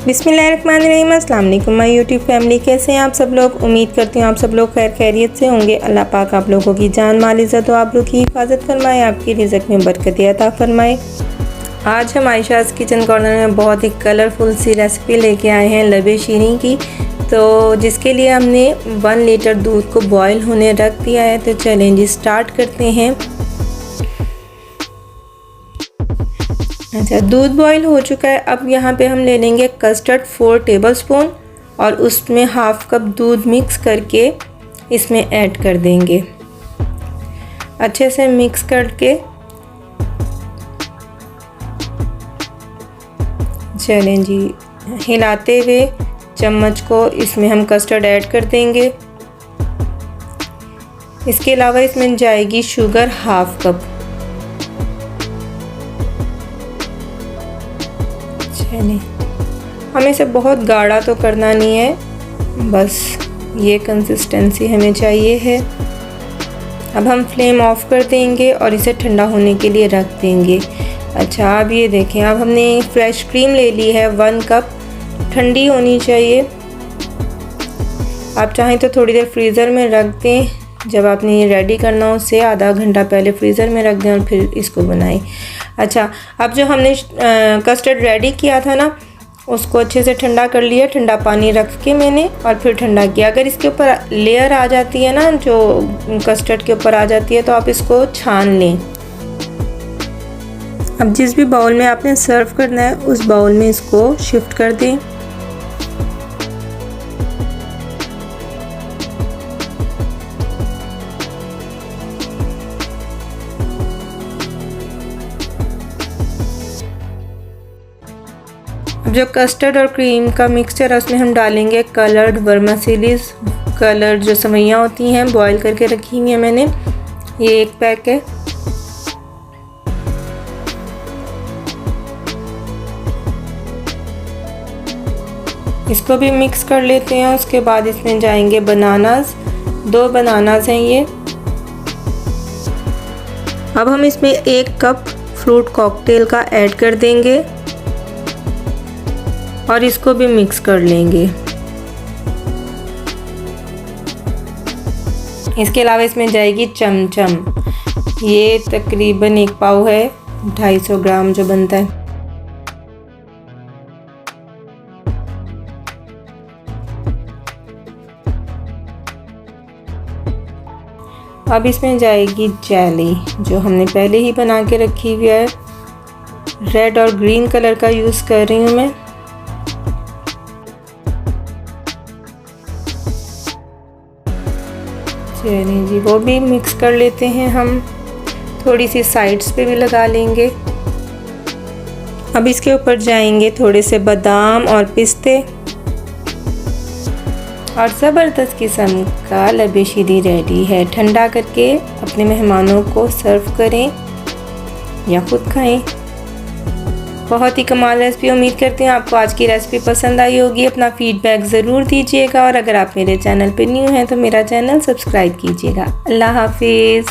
बिस्मिल्लाहिर्रहमानिर्रहीम। अस्सलाम वालेकुम माय यूट्यूब फैमिली, कैसे हैं आप सब लोग। उम्मीद करती हूँ आप सब लोग खैर खैरियत से होंगे। अल्लाह पाक आप लोगों की जान माल इज़्ज़त और आबरू की हिफाजत फरमाए, आपकी रिज़्क़ में बरकत अता फरमाए। आज हम आयशाज़ किचन कॉर्नर में बहुत ही कलरफुल सी रेसिपी लेके आए हैं लबे शीरीं की। तो जिसके लिए हमने 1 लीटर दूध को बॉयल होने रख दिया है। तो चलें जी स्टार्ट करते हैं। अच्छा, दूध बॉईल हो चुका है। अब यहाँ पे हम ले लेंगे कस्टर्ड 4 टेबलस्पून और उसमें हाफ कप दूध मिक्स करके इसमें ऐड कर देंगे। अच्छे से मिक्स करके चलें जी हिलाते हुए चम्मच को इसमें हम कस्टर्ड ऐड कर देंगे। इसके अलावा इसमें जाएगी शुगर हाफ कप। हमें इसे बहुत गाढ़ा तो करना नहीं है, बस ये कंसिस्टेंसी हमें चाहिए है। अब हम फ्लेम ऑफ कर देंगे और इसे ठंडा होने के लिए रख देंगे। अच्छा, अब ये देखें, अब हमने फ्रेश क्रीम ले ली है 1 कप। ठंडी होनी चाहिए। आप चाहें तो थोड़ी देर फ्रीज़र में रख दें। जब आपने ये रेडी करना हो उससे आधा घंटा पहले फ्रीज़र में रख दें और फिर इसको बनाएं। अच्छा, अब जो हमने कस्टर्ड रेडी किया था ना, उसको अच्छे से ठंडा कर लिया। ठंडा पानी रख के मैंने और फिर ठंडा किया। अगर इसके ऊपर लेयर आ जाती है ना, जो कस्टर्ड के ऊपर आ जाती है, तो आप इसको छान लें। अब जिस भी बाउल में आपने सर्व करना है उस बाउल में इसको शिफ्ट कर दें। अब जो कस्टर्ड और क्रीम का मिक्सचर है उसमें हम डालेंगे कलर्ड वर्मासिलीज कलर, जो सेवइयाँ होती हैं बॉईल करके रखी हुई है मैंने, ये 1 पैक है। इसको भी मिक्स कर लेते हैं। उसके बाद इसमें जाएंगे बनानास, 2 बनानास हैं ये। अब हम इसमें 1 कप फ्रूट कॉकटेल का ऐड कर देंगे और इसको भी मिक्स कर लेंगे। इसके अलावा इसमें जाएगी चमचम, ये तकरीबन 1 पाव है, 250 ग्राम जो बनता है। अब इसमें जाएगी जेली, जो हमने पहले ही बना के रखी हुई है। रेड और ग्रीन कलर का यूज़ कर रही हूँ मैं। चलिए जी, वो भी मिक्स कर लेते हैं हम। थोड़ी सी साइड्स पे भी लगा लेंगे। अब इसके ऊपर जाएंगे थोड़े से बादाम और पिस्ते और ज़बरदस्त किस्म का लबे शीरीं रेडी है। ठंडा करके अपने मेहमानों को सर्व करें या ख़ुद खाएं। बहुत ही कमाल रेसिपी। उम्मीद करते हैं आपको आज की रेसिपी पसंद आई होगी। अपना फीडबैक ज़रूर दीजिएगा और अगर आप मेरे चैनल पे न्यू हैं तो मेरा चैनल सब्सक्राइब कीजिएगा। अल्लाह हाफिज़।